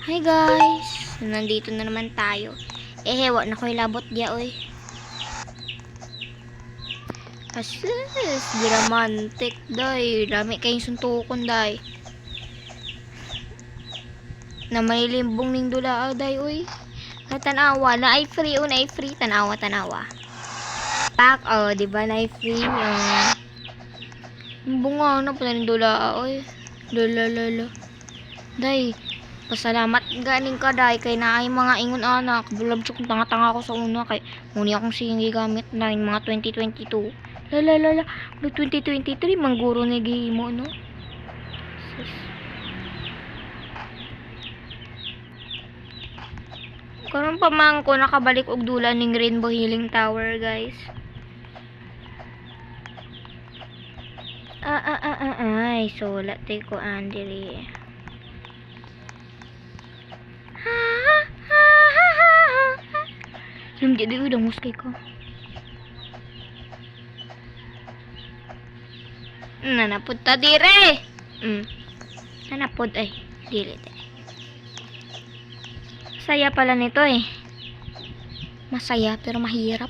Hi guys! Nandito na naman tayo. Hewa na ko'y labot dia oy. Asus, gramantik day. Dami kayong suntukon day. Na may limbong ning dula day oy. Tanawa na ay free o na ay free. Tanawa. Pak, diba na ay free. Bunga na pala ning dula oy. Lala. Day, pasalamat ganing ka day kay naay mga ingon anak. Bulabsok tanga-tanga ako sa una kay muni akong sige gamit na yung mga 2022. Lala. No 2023 mangguro ni gihimo no. Sus. Karon pa man ko nakabalik og dula ning Rainbow Healing Tower, guys. Ay, sulat ko andiri. Lam jadi udah muskay ko. Nanapod ta dire. Nanapod ay dili. Saya pala nito eh. Masaya pero mahirap.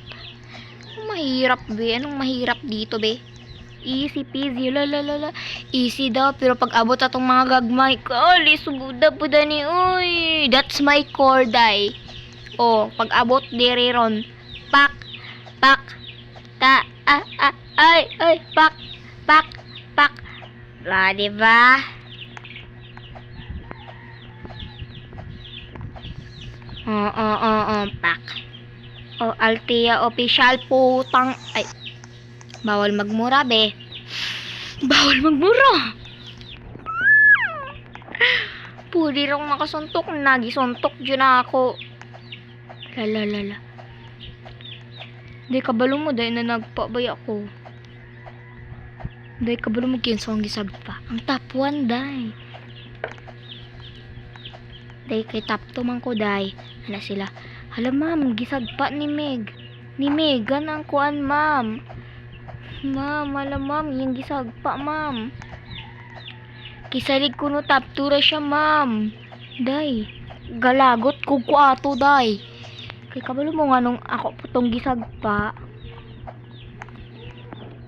Mahirap be. Anong mahirap dito be? Easy peasy. Lala. Easy daw pero pag abot atong mga gagmay kali subuda po dani. Uy, that's my core day. Oh, pag abot diri ron. Pak. Ta ay pak. La, diba? Pak. Altea official putang. Ay, bawal magmura, be. Bawal magmura. Pwede rong makasuntok. Nagisuntok dyan ako. Lala. Di kabalo mo, dahil na nagpabay ako. Dahil kabalo mo kinsong gisagpa. Ang top 1, dahil. Day kay top 2 man ko day. Ano sila? Hala ma'am, gisagpa ni Meg. Ni Megan ang kuan ma'am. Ma'am, hala ma'am, yung gisagpa ma'am. Kisalig ko no top 2 ra siya ma'am. Day, galagot ko ato day. Kay kabalo mo nga nung ako putong gisagpa.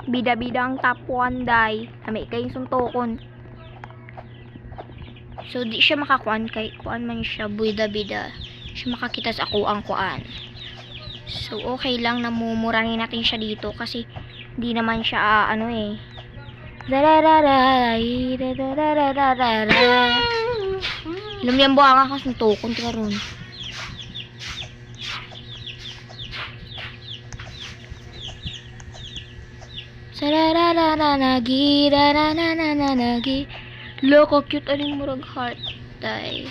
Bida-bida ang top 1 day. Kami kayong suntokon. So, di siya makakuan kay kuan man siya, bida-bida. Siya makakita sa ako ang kuan. So, okay lang na mumurahin natin siya dito kasi di naman siya, Lumiyang buha nga kasi tokon karon. Nagi. Loko, cute aling murag heart day.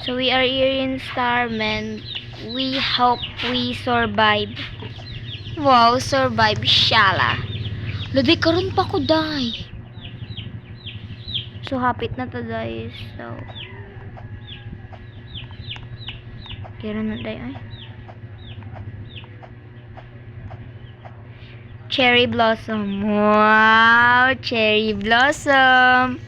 So we are here in Starman. We hope we survive. Wow, survive shala. Lodi karon pa ko day. So hapit na to guys. So kira na day ay. Cherry blossom. Wow, cherry blossom.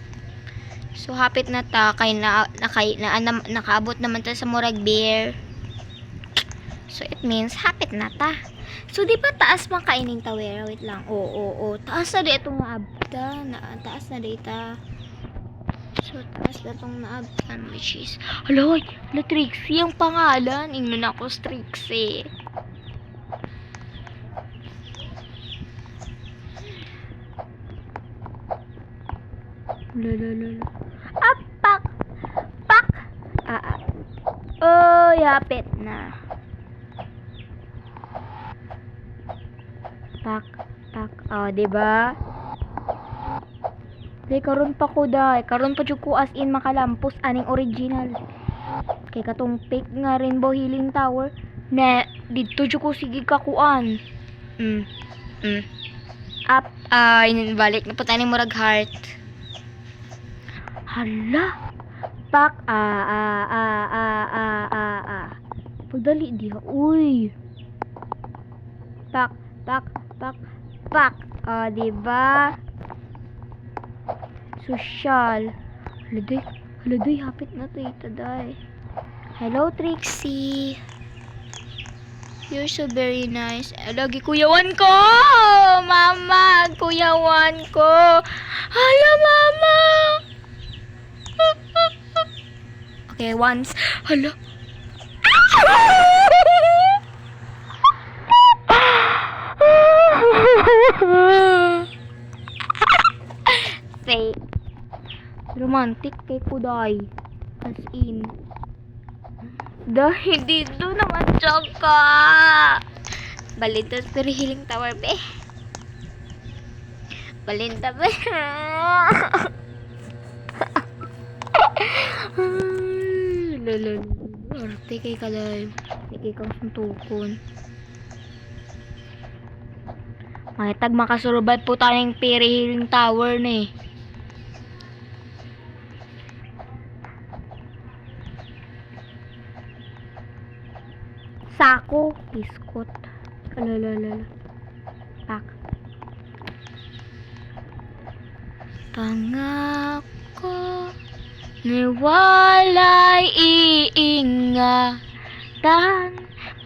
So hapit na ta kay nakaabot naman ta sa murag bear. So it means hapit na ta. So di ba taas man kaining tawera? Wait lang. Oo. Taas na di itong naabta. Taas na di ta. So taas na itong naabta which is hala Trixie ang pangalan. Ingnon ako Trixie. Pak. Oy, hapit na. Pak. Diba? Day karon pa ko day. Karon pa jud ko as in makalampos aning original. Kay katong fake nga Rainbow Healing Tower na dito jud ko sige kakuan. Up balik na po tayo murag heart. Hala. Pak. Pagdali diha. Uy. Pak. Diba? Social. Lede. Hala, day, hapit na tita, day. Hello, Trixie. You're so very nice. Lagi kuyawan ko! Mama, kuyawan ko. Hala, mama! Okay, once. Hala. Fake. Romantic kay Kuday. As in. Dahil dito naman tsaka. Balinda pero Healing Tower, be. Balinda, be. Lala. Arte kay Kalay. Kay kang suntukon. Mahitag makasurvive po tayong Peri Healing Tower na eh. Sako, biskot. Alalala. Pak. Pangako, niwalay iingatan.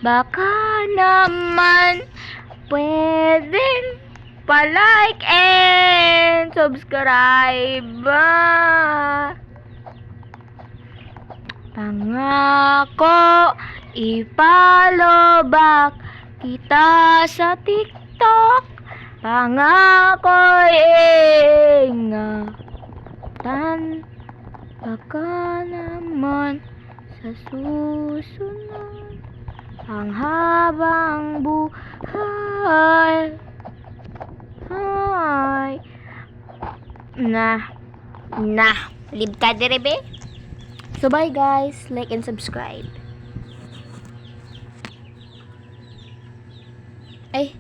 Baka naman pwedeng pa-like and subscribe. Pangako, i-follow back kita sa TikTok. Pangako, ingatan. Baka naman sa susunod ang habang buhay. Ay. Live ka dire, be. So bye guys, like and subscribe. Ay,